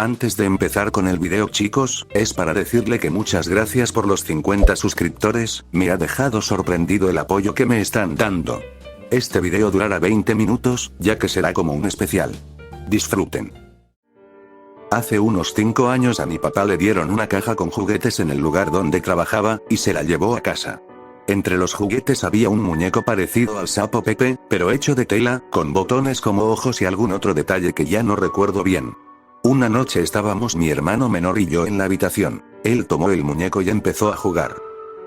Antes de empezar con el video chicos, es para decirle que muchas gracias por los 50 suscriptores, me ha dejado sorprendido el apoyo que me están dando. Este video durará 20 minutos, ya que será como un especial. Disfruten. Hace unos 5 años a mi papá le dieron una caja con juguetes en el lugar donde trabajaba, y se la llevó a casa. Entre los juguetes había un muñeco parecido al sapo Pepe, pero hecho de tela, con botones como ojos y algún otro detalle que ya no recuerdo bien. Una noche estábamos mi hermano menor y yo en la habitación. Él tomó el muñeco y empezó a jugar.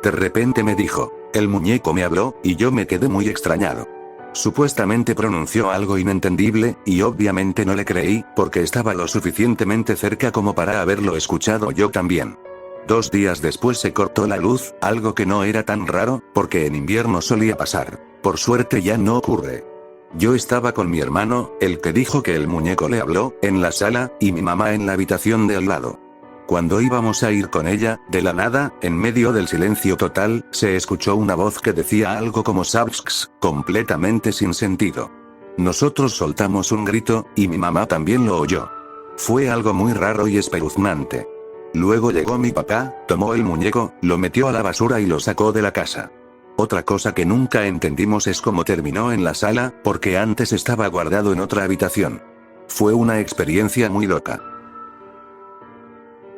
De repente me dijo, el muñeco me habló, y yo me quedé muy extrañado. Supuestamente pronunció algo inentendible, y obviamente no le creí, porque estaba lo suficientemente cerca como para haberlo escuchado yo también. 2 días después se cortó la luz, algo que no era tan raro, porque en invierno solía pasar. Por suerte ya no ocurre. Yo estaba con mi hermano, el que dijo que el muñeco le habló, en la sala, y mi mamá en la habitación de al lado. Cuando íbamos a ir con ella, de la nada, en medio del silencio total, se escuchó una voz que decía algo como "Sabsks", completamente sin sentido. Nosotros soltamos un grito, y mi mamá también lo oyó. Fue algo muy raro y espeluznante. Luego llegó mi papá, tomó el muñeco, lo metió a la basura y lo sacó de la casa. Otra cosa que nunca entendimos es cómo terminó en la sala, porque antes estaba guardado en otra habitación. Fue una experiencia muy loca.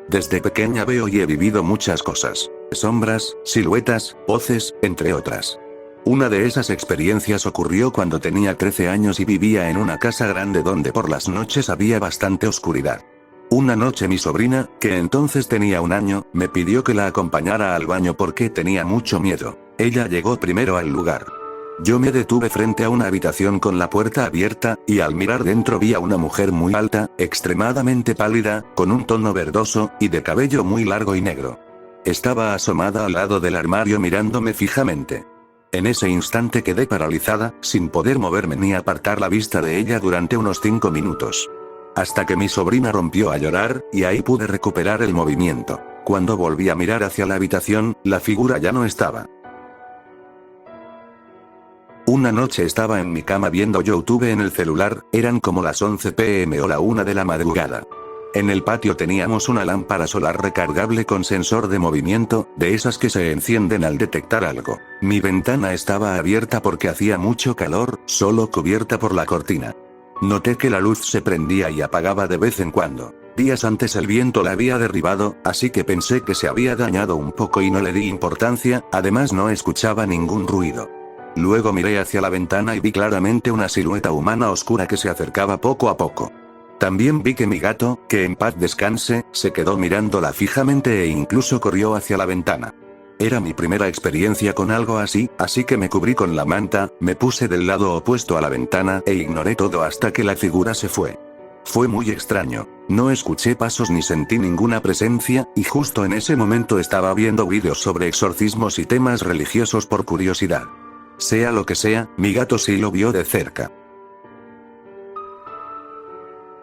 Desde pequeña veo y he vivido muchas cosas. Sombras, siluetas, voces, entre otras. Una de esas experiencias ocurrió cuando tenía 13 años y vivía en una casa grande donde por las noches había bastante oscuridad. Una noche mi sobrina, que entonces tenía 1 año, me pidió que la acompañara al baño porque tenía mucho miedo. Ella llegó primero al lugar. Yo me detuve frente a una habitación con la puerta abierta, y al mirar dentro vi a una mujer muy alta, extremadamente pálida, con un tono verdoso, y de cabello muy largo y negro. Estaba asomada al lado del armario mirándome fijamente. En ese instante quedé paralizada, sin poder moverme ni apartar la vista de ella durante unos 5 minutos. Hasta que mi sobrina rompió a llorar, y ahí pude recuperar el movimiento. Cuando volví a mirar hacia la habitación, la figura ya no estaba. Una noche estaba en mi cama viendo YouTube en el celular, eran como las 11 p.m. o la 1 de la madrugada. En el patio teníamos una lámpara solar recargable con sensor de movimiento, de esas que se encienden al detectar algo. Mi ventana estaba abierta porque hacía mucho calor, solo cubierta por la cortina. Noté que la luz se prendía y apagaba de vez en cuando. Días antes el viento la había derribado, así que pensé que se había dañado un poco y no le di importancia, además no escuchaba ningún ruido. Luego miré hacia la ventana y vi claramente una silueta humana oscura que se acercaba poco a poco. También vi que mi gato, que en paz descanse, se quedó mirándola fijamente e incluso corrió hacia la ventana. Era mi primera experiencia con algo así que me cubrí con la manta, me puse del lado opuesto a la ventana e ignoré todo hasta que la figura se fue. Fue muy extraño, no escuché pasos ni sentí ninguna presencia, y justo en ese momento estaba viendo vídeos sobre exorcismos y temas religiosos por curiosidad. Sea lo que sea, mi gato sí lo vio de cerca.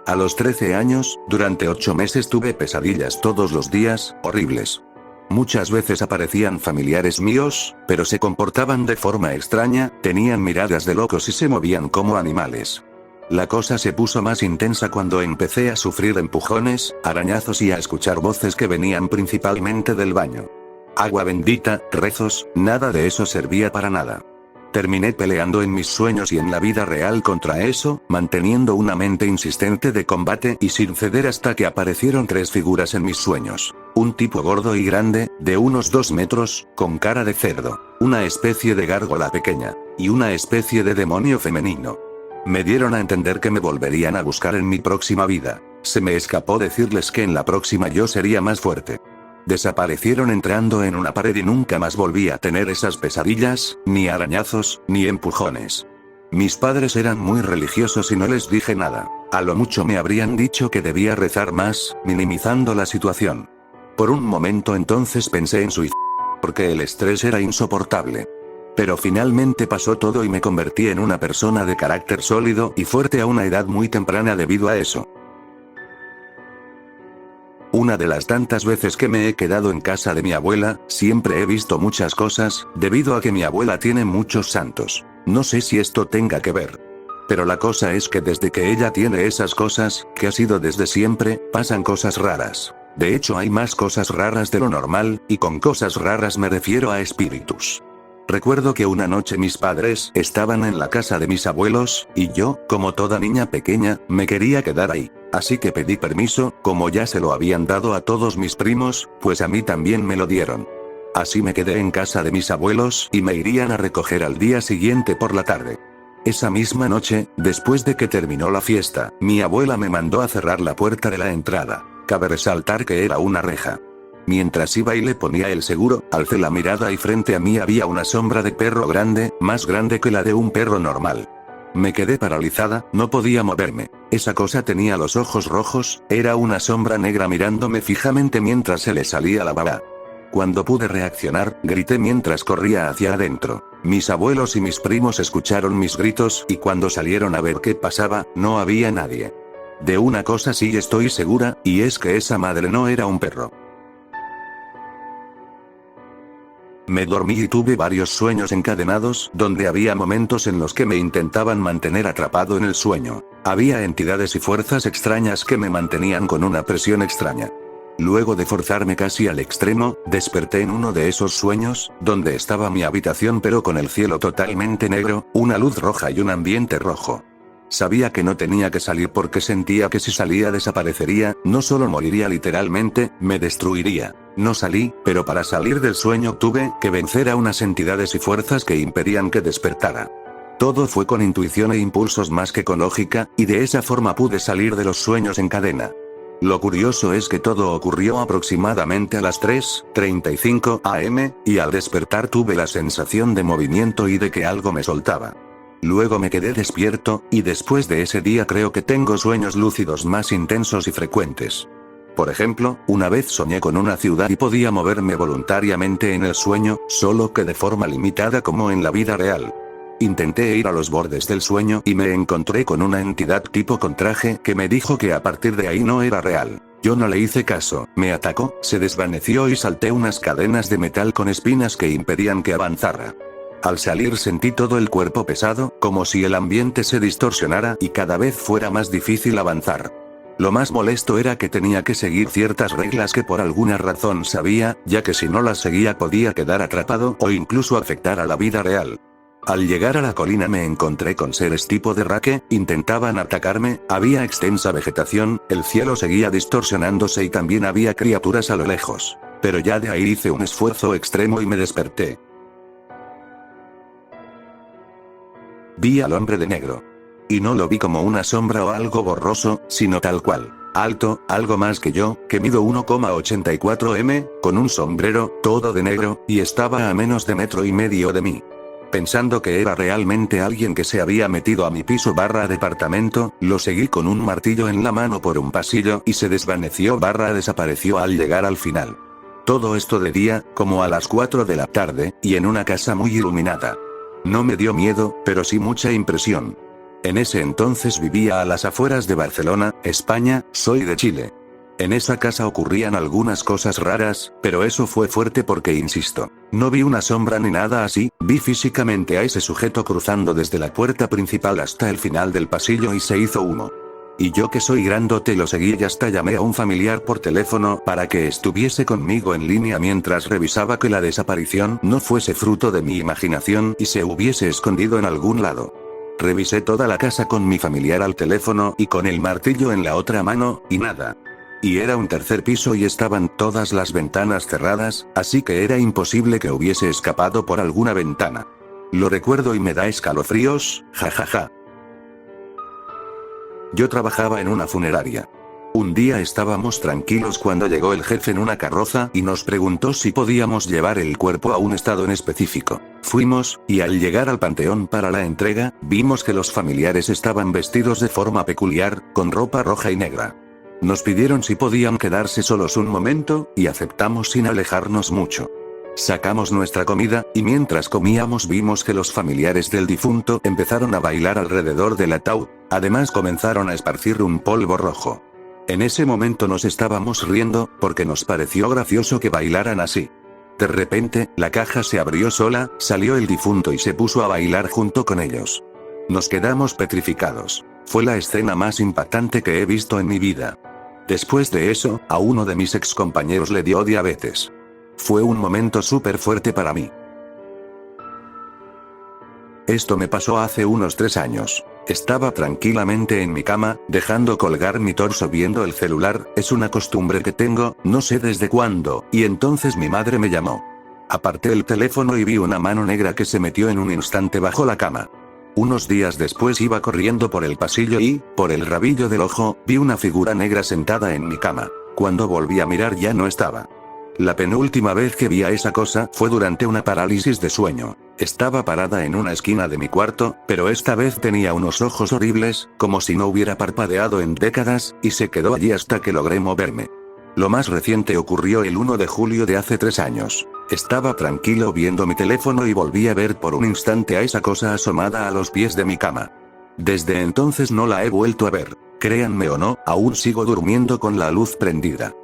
A los 13 años, durante 8 meses tuve pesadillas todos los días, horribles. Muchas veces aparecían familiares míos, pero se comportaban de forma extraña, tenían miradas de locos y se movían como animales. La cosa se puso más intensa cuando empecé a sufrir empujones, arañazos y a escuchar voces que venían principalmente del baño. Agua bendita, rezos, nada de eso servía para nada. Terminé peleando en mis sueños y en la vida real contra eso, manteniendo una mente insistente de combate y sin ceder hasta que aparecieron 3 figuras en mis sueños. Un tipo gordo y grande, de unos 2 metros, con cara de cerdo, una especie de gárgola pequeña, y una especie de demonio femenino. Me dieron a entender que me volverían a buscar en mi próxima vida. Se me escapó decirles que en la próxima yo sería más fuerte. Desaparecieron entrando en una pared y nunca más volví a tener esas pesadillas, ni arañazos, ni empujones. Mis padres eran muy religiosos y no les dije nada. A lo mucho me habrían dicho que debía rezar más, minimizando la situación. Por un momento entonces pensé en suicidio, porque el estrés era insoportable. Pero finalmente pasó todo y me convertí en una persona de carácter sólido y fuerte a una edad muy temprana debido a eso. Una de las tantas veces que me he quedado en casa de mi abuela, siempre he visto muchas cosas, debido a que mi abuela tiene muchos santos. No sé si esto tenga que ver. Pero la cosa es que desde que ella tiene esas cosas, que ha sido desde siempre, pasan cosas raras. De hecho hay más cosas raras de lo normal, y con cosas raras me refiero a espíritus. Recuerdo que una noche mis padres estaban en la casa de mis abuelos, y yo, como toda niña pequeña, me quería quedar ahí. Así que pedí permiso, como ya se lo habían dado a todos mis primos, pues a mí también me lo dieron. Así me quedé en casa de mis abuelos y me irían a recoger al día siguiente por la tarde. Esa misma noche, después de que terminó la fiesta, mi abuela me mandó a cerrar la puerta de la entrada. Cabe resaltar que era una reja. Mientras iba y le ponía el seguro, alcé la mirada y frente a mí había una sombra de perro grande, más grande que la de un perro normal. Me quedé paralizada, no podía moverme. Esa cosa tenía los ojos rojos, era una sombra negra mirándome fijamente mientras se le salía la baba. Cuando pude reaccionar, grité mientras corría hacia adentro. Mis abuelos y mis primos escucharon mis gritos y cuando salieron a ver qué pasaba, no había nadie. De una cosa sí estoy segura, y es que esa madre no era un perro. Me dormí y tuve varios sueños encadenados, donde había momentos en los que me intentaban mantener atrapado en el sueño. Había entidades y fuerzas extrañas que me mantenían con una presión extraña. Luego de forzarme casi al extremo, desperté en uno de esos sueños, donde estaba mi habitación pero con el cielo totalmente negro, una luz roja y un ambiente rojo. Sabía que no tenía que salir porque sentía que si salía desaparecería, no solo moriría literalmente, me destruiría. No salí, pero para salir del sueño tuve que vencer a unas entidades y fuerzas que impedían que despertara. Todo fue con intuición e impulsos más que con lógica, y de esa forma pude salir de los sueños en cadena. Lo curioso es que todo ocurrió aproximadamente a las 3:35 am, y al despertar tuve la sensación de movimiento y de que algo me soltaba. Luego me quedé despierto, y después de ese día creo que tengo sueños lúcidos más intensos y frecuentes. Por ejemplo, una vez soñé con una ciudad y podía moverme voluntariamente en el sueño, solo que de forma limitada como en la vida real. Intenté ir a los bordes del sueño y me encontré con una entidad tipo con traje que me dijo que a partir de ahí no era real. Yo no le hice caso, me atacó, se desvaneció y salté unas cadenas de metal con espinas que impedían que avanzara. Al salir sentí todo el cuerpo pesado, como si el ambiente se distorsionara y cada vez fuera más difícil avanzar. Lo más molesto era que tenía que seguir ciertas reglas que por alguna razón sabía, ya que si no las seguía podía quedar atrapado o incluso afectar a la vida real. Al llegar a la colina me encontré con seres tipo de raque, intentaban atacarme, había extensa vegetación, el cielo seguía distorsionándose y también había criaturas a lo lejos. Pero ya de ahí hice un esfuerzo extremo y me desperté. Vi al hombre de negro. Y no lo vi como una sombra o algo borroso, sino tal cual. Alto, algo más que yo, que mido 1,84 m, con un sombrero, todo de negro, y estaba a menos de 1,5 metros de mí. Pensando que era realmente alguien que se había metido a mi piso/departamento, lo seguí con un martillo en la mano por un pasillo y se desvaneció/desapareció al llegar al final. Todo esto de día, como a las 4 de la tarde, y en una casa muy iluminada. No me dio miedo, pero sí mucha impresión. En ese entonces vivía a las afueras de Barcelona, España, soy de Chile. En esa casa ocurrían algunas cosas raras, pero eso fue fuerte porque insisto, no vi una sombra ni nada así, vi físicamente a ese sujeto cruzando desde la puerta principal hasta el final del pasillo y se hizo humo. Y yo que soy grandote lo seguí y hasta llamé a un familiar por teléfono para que estuviese conmigo en línea mientras revisaba que la desaparición no fuese fruto de mi imaginación y se hubiese escondido en algún lado. Revisé toda la casa con mi familiar al teléfono y con el martillo en la otra mano, y nada. Y era un tercer piso y estaban todas las ventanas cerradas, así que era imposible que hubiese escapado por alguna ventana. Lo recuerdo y me da escalofríos, jajaja. Yo trabajaba en una funeraria. Un día estábamos tranquilos cuando llegó el jefe en una carroza y nos preguntó si podíamos llevar el cuerpo a un estado en específico. Fuimos, y al llegar al panteón para la entrega, vimos que los familiares estaban vestidos de forma peculiar, con ropa roja y negra. Nos pidieron si podían quedarse solos un momento, y aceptamos sin alejarnos mucho. Sacamos nuestra comida, y mientras comíamos vimos que los familiares del difunto empezaron a bailar alrededor del ataúd, además comenzaron a esparcir un polvo rojo. En ese momento nos estábamos riendo, porque nos pareció gracioso que bailaran así. De repente, la caja se abrió sola, salió el difunto y se puso a bailar junto con ellos. Nos quedamos petrificados. Fue la escena más impactante que he visto en mi vida. Después de eso, a uno de mis ex compañeros le dio diabetes. Fue un momento súper fuerte para mí. Esto me pasó hace unos 3 años. Estaba tranquilamente en mi cama, dejando colgar mi torso viendo el celular, es una costumbre que tengo, no sé desde cuándo, y entonces mi madre me llamó. Aparté el teléfono y vi una mano negra que se metió en un instante bajo la cama. Unos días después iba corriendo por el pasillo y, por el rabillo del ojo, vi una figura negra sentada en mi cama. Cuando volví a mirar ya no estaba. La penúltima vez que vi a esa cosa fue durante una parálisis de sueño. Estaba parada en una esquina de mi cuarto, pero esta vez tenía unos ojos horribles, como si no hubiera parpadeado en décadas, y se quedó allí hasta que logré moverme. Lo más reciente ocurrió el 1 de julio de hace 3 años. Estaba tranquilo viendo mi teléfono y volví a ver por un instante a esa cosa asomada a los pies de mi cama. Desde entonces no la he vuelto a ver. Créanme o no, aún sigo durmiendo con la luz prendida.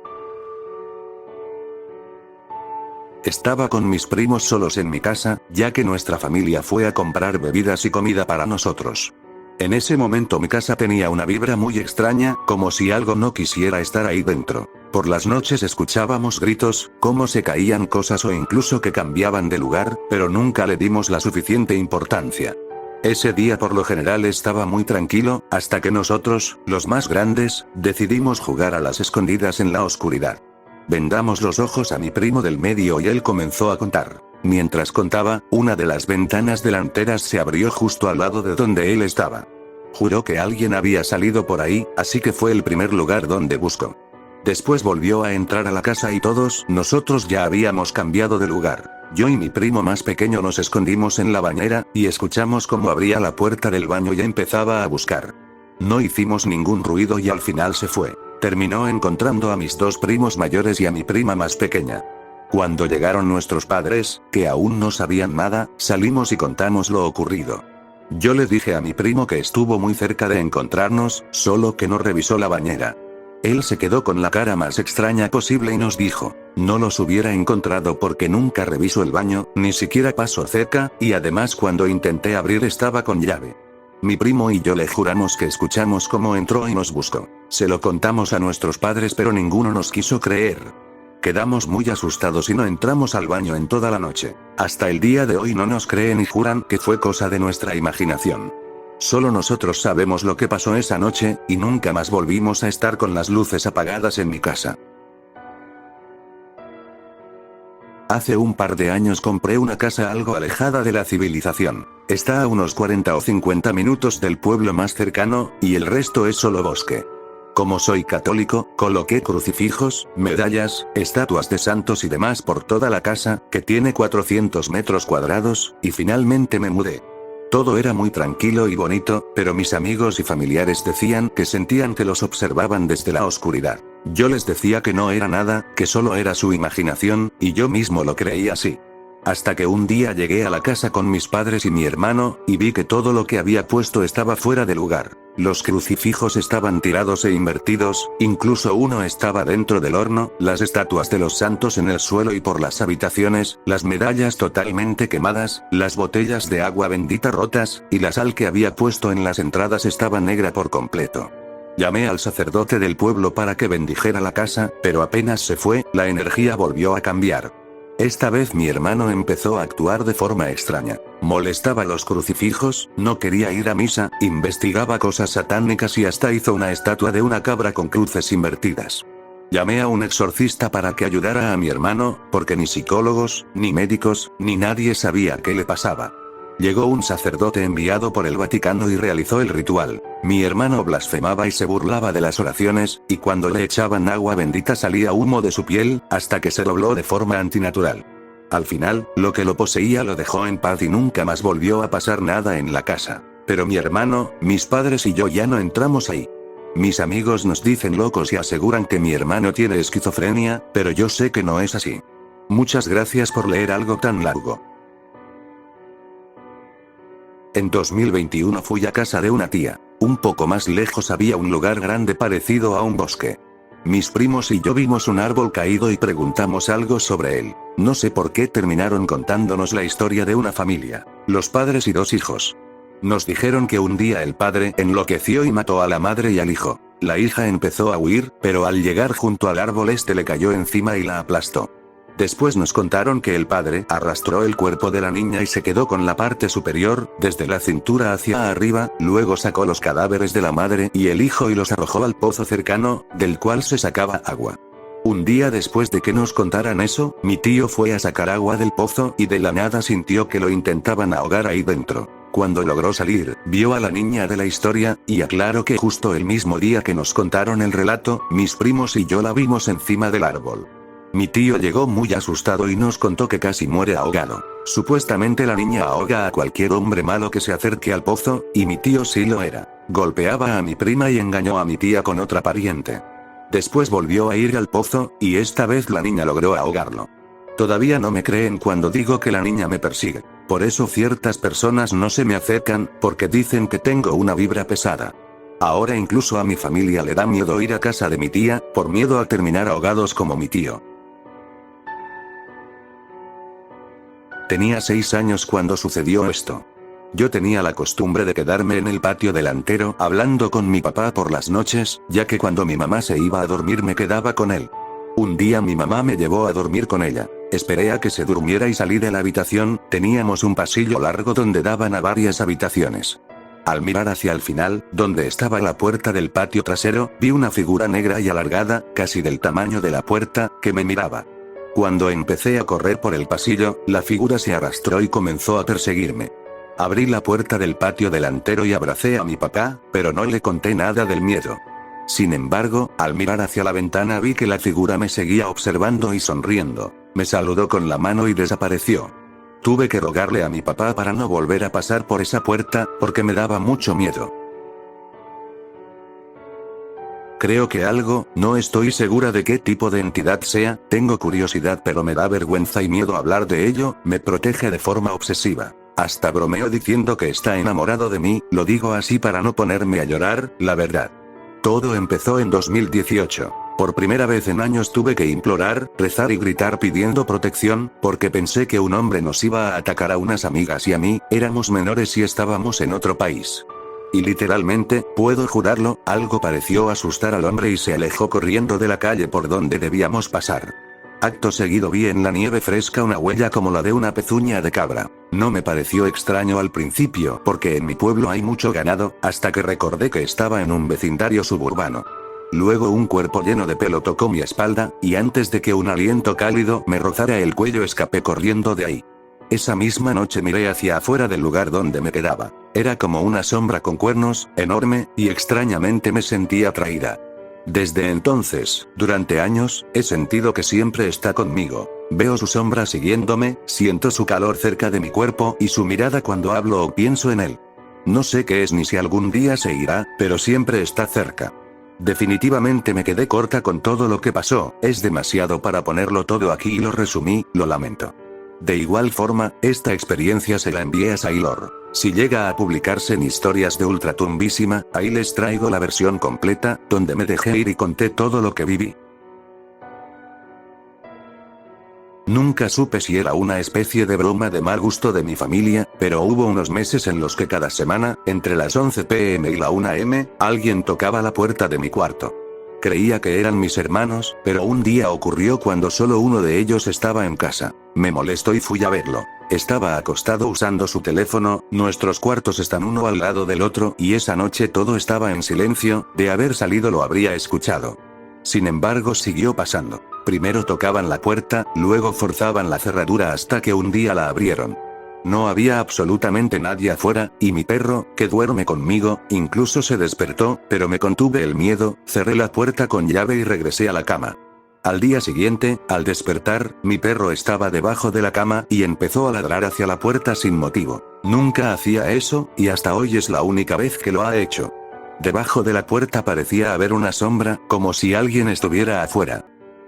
Estaba con mis primos solos en mi casa, ya que nuestra familia fue a comprar bebidas y comida para nosotros. En ese momento mi casa tenía una vibra muy extraña, como si algo no quisiera estar ahí dentro. Por las noches escuchábamos gritos, cómo se caían cosas o incluso que cambiaban de lugar, pero nunca le dimos la suficiente importancia. Ese día por lo general estaba muy tranquilo, hasta que nosotros, los más grandes, decidimos jugar a las escondidas en la oscuridad. Vendamos los ojos a mi primo del medio y él comenzó a contar. Mientras contaba, una de las ventanas delanteras se abrió justo al lado de donde él estaba. Juró que alguien había salido por ahí, así que fue el primer lugar donde buscó. Después volvió a entrar a la casa y todos nosotros ya habíamos cambiado de lugar. Yo y mi primo más pequeño nos escondimos en la bañera, y escuchamos cómo abría la puerta del baño y empezaba a buscar. No hicimos ningún ruido y al final se fue. Terminó encontrando a mis 2 primos mayores y a mi prima más pequeña. Cuando llegaron nuestros padres, que aún no sabían nada, salimos y contamos lo ocurrido. Yo le dije a mi primo que estuvo muy cerca de encontrarnos, solo que no revisó la bañera. Él se quedó con la cara más extraña posible y nos dijo, no los hubiera encontrado porque nunca reviso el baño, ni siquiera paso cerca, y además cuando intenté abrir estaba con llave. Mi primo y yo le juramos que escuchamos cómo entró y nos buscó. Se lo contamos a nuestros padres pero ninguno nos quiso creer. Quedamos muy asustados y no entramos al baño en toda la noche. Hasta el día de hoy no nos creen y juran que fue cosa de nuestra imaginación. Solo nosotros sabemos lo que pasó esa noche, y nunca más volvimos a estar con las luces apagadas en mi casa. Hace un par de años compré una casa algo alejada de la civilización. Está a unos 40 o 50 minutos del pueblo más cercano, y el resto es solo bosque. Como soy católico, coloqué crucifijos, medallas, estatuas de santos y demás por toda la casa, que tiene 400 metros cuadrados, y finalmente me mudé. Todo era muy tranquilo y bonito, pero mis amigos y familiares decían que sentían que los observaban desde la oscuridad. Yo les decía que no era nada, que solo era su imaginación, y yo mismo lo creía así. Hasta que un día llegué a la casa con mis padres y mi hermano, y vi que todo lo que había puesto estaba fuera de lugar. Los crucifijos estaban tirados e invertidos, incluso uno estaba dentro del horno, las estatuas de los santos en el suelo y por las habitaciones, las medallas totalmente quemadas, las botellas de agua bendita rotas, y la sal que había puesto en las entradas estaba negra por completo. Llamé al sacerdote del pueblo para que bendijera la casa, pero apenas se fue, la energía volvió a cambiar. Esta vez mi hermano empezó a actuar de forma extraña. Molestaba los crucifijos, no quería ir a misa, investigaba cosas satánicas y hasta hizo una estatua de una cabra con cruces invertidas. Llamé a un exorcista para que ayudara a mi hermano, porque ni psicólogos, ni médicos, ni nadie sabía qué le pasaba. Llegó un sacerdote enviado por el Vaticano y realizó el ritual. Mi hermano blasfemaba y se burlaba de las oraciones, y cuando le echaban agua bendita salía humo de su piel, hasta que se dobló de forma antinatural. Al final, lo que lo poseía lo dejó en paz y nunca más volvió a pasar nada en la casa. Pero mi hermano, mis padres y yo ya no entramos ahí. Mis amigos nos dicen locos y aseguran que mi hermano tiene esquizofrenia, pero yo sé que no es así. Muchas gracias por leer algo tan largo. En 2021 fui a casa de una tía. Un poco más lejos había un lugar grande parecido a un bosque. Mis primos y yo vimos un árbol caído y preguntamos algo sobre él. No sé por qué terminaron contándonos la historia de una familia. Los padres y 2 hijos. Nos dijeron que un día el padre enloqueció y mató a la madre y al hijo. La hija empezó a huir, pero al llegar junto al árbol este le cayó encima y la aplastó. Después nos contaron que el padre arrastró el cuerpo de la niña y se quedó con la parte superior, desde la cintura hacia arriba, luego sacó los cadáveres de la madre y el hijo y los arrojó al pozo cercano, del cual se sacaba agua. Un día después de que nos contaran eso, mi tío fue a sacar agua del pozo y de la nada sintió que lo intentaban ahogar ahí dentro. Cuando logró salir, vio a la niña de la historia, y aclaró que justo el mismo día que nos contaron el relato, mis primos y yo la vimos encima del árbol. Mi tío llegó muy asustado y nos contó que casi muere ahogado. Supuestamente la niña ahoga a cualquier hombre malo que se acerque al pozo, y mi tío sí lo era. Golpeaba a mi prima y engañó a mi tía con otra pariente. Después volvió a ir al pozo, y esta vez la niña logró ahogarlo. Todavía no me creen cuando digo que la niña me persigue. Por eso ciertas personas no se me acercan, porque dicen que tengo una vibra pesada. Ahora incluso a mi familia le da miedo ir a casa de mi tía, por miedo a terminar ahogados como mi tío. Tenía 6 años cuando sucedió esto. Yo tenía la costumbre de quedarme en el patio delantero hablando con mi papá por las noches, ya que cuando mi mamá se iba a dormir me quedaba con él. Un día mi mamá me llevó a dormir con ella. Esperé a que se durmiera y salí de la habitación. Teníamos un pasillo largo donde daban a varias habitaciones. Al mirar hacia el final, donde estaba la puerta del patio trasero, vi una figura negra y alargada, casi del tamaño de la puerta, que me miraba. Cuando empecé a correr por el pasillo, la figura se arrastró y comenzó a perseguirme. Abrí la puerta del patio delantero y abracé a mi papá, pero no le conté nada del miedo. Sin embargo, al mirar hacia la ventana vi que la figura me seguía observando y sonriendo. Me saludó con la mano y desapareció. Tuve que rogarle a mi papá para no volver a pasar por esa puerta, porque me daba mucho miedo. Creo que algo, no estoy segura de qué tipo de entidad sea, tengo curiosidad pero me da vergüenza y miedo hablar de ello, me protege de forma obsesiva. Hasta bromeo diciendo que está enamorado de mí, lo digo así para no ponerme a llorar, la verdad. Todo empezó en 2018. Por primera vez en años tuve que implorar, rezar y gritar pidiendo protección, porque pensé que un hombre nos iba a atacar a unas amigas y a mí, éramos menores y estábamos en otro país. Y literalmente, puedo jurarlo, algo pareció asustar al hombre y se alejó corriendo de la calle por donde debíamos pasar. Acto seguido vi en la nieve fresca una huella como la de una pezuña de cabra. No me pareció extraño al principio porque en mi pueblo hay mucho ganado, hasta que recordé que estaba en un vecindario suburbano. Luego un cuerpo lleno de pelo tocó mi espalda, y antes de que un aliento cálido me rozara el cuello escapé corriendo de ahí. Esa misma noche miré hacia afuera del lugar donde me quedaba. Era como una sombra con cuernos, enorme, y extrañamente me sentí atraída. Desde entonces, durante años, he sentido que siempre está conmigo. Veo su sombra siguiéndome, siento su calor cerca de mi cuerpo y su mirada cuando hablo o pienso en él. No sé qué es ni si algún día se irá, pero siempre está cerca. Definitivamente me quedé corta con todo lo que pasó, es demasiado para ponerlo todo aquí y lo resumí, lo lamento. De igual forma, esta experiencia se la envié a Sailor. Si llega a publicarse en Historias de Ultratumbísima, ahí les traigo la versión completa, donde me dejé ir y conté todo lo que viví. Nunca supe si era una especie de broma de mal gusto de mi familia, pero hubo unos meses en los que cada semana, entre las 11 p.m. y la 1 a.m., alguien tocaba la puerta de mi cuarto. Creía que eran mis hermanos, pero un día ocurrió cuando solo uno de ellos estaba en casa. Me molestó y fui a verlo. Estaba acostado usando su teléfono, nuestros cuartos están uno al lado del otro, y esa noche todo estaba en silencio, de haber salido lo habría escuchado. Sin embargo siguió pasando. Primero tocaban la puerta, luego forzaban la cerradura hasta que un día la abrieron. No había absolutamente nadie afuera, y mi perro, que duerme conmigo, incluso se despertó, pero me contuve el miedo, cerré la puerta con llave y regresé a la cama. Al día siguiente, al despertar, mi perro estaba debajo de la cama y empezó a ladrar hacia la puerta sin motivo. Nunca hacía eso, y hasta hoy es la única vez que lo ha hecho. Debajo de la puerta parecía haber una sombra, como si alguien estuviera afuera.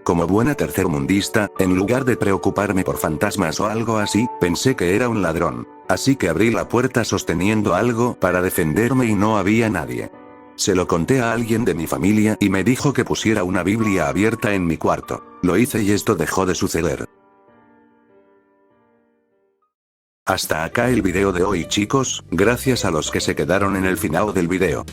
Como buena tercermundista, en lugar de preocuparme por fantasmas o algo así, pensé que era un ladrón. Así que abrí la puerta sosteniendo algo para defenderme y no había nadie. Se lo conté a alguien de mi familia y me dijo que pusiera una Biblia abierta en mi cuarto. Lo hice y esto dejó de suceder. Hasta acá el video de hoy chicos, gracias a los que se quedaron en el final del video.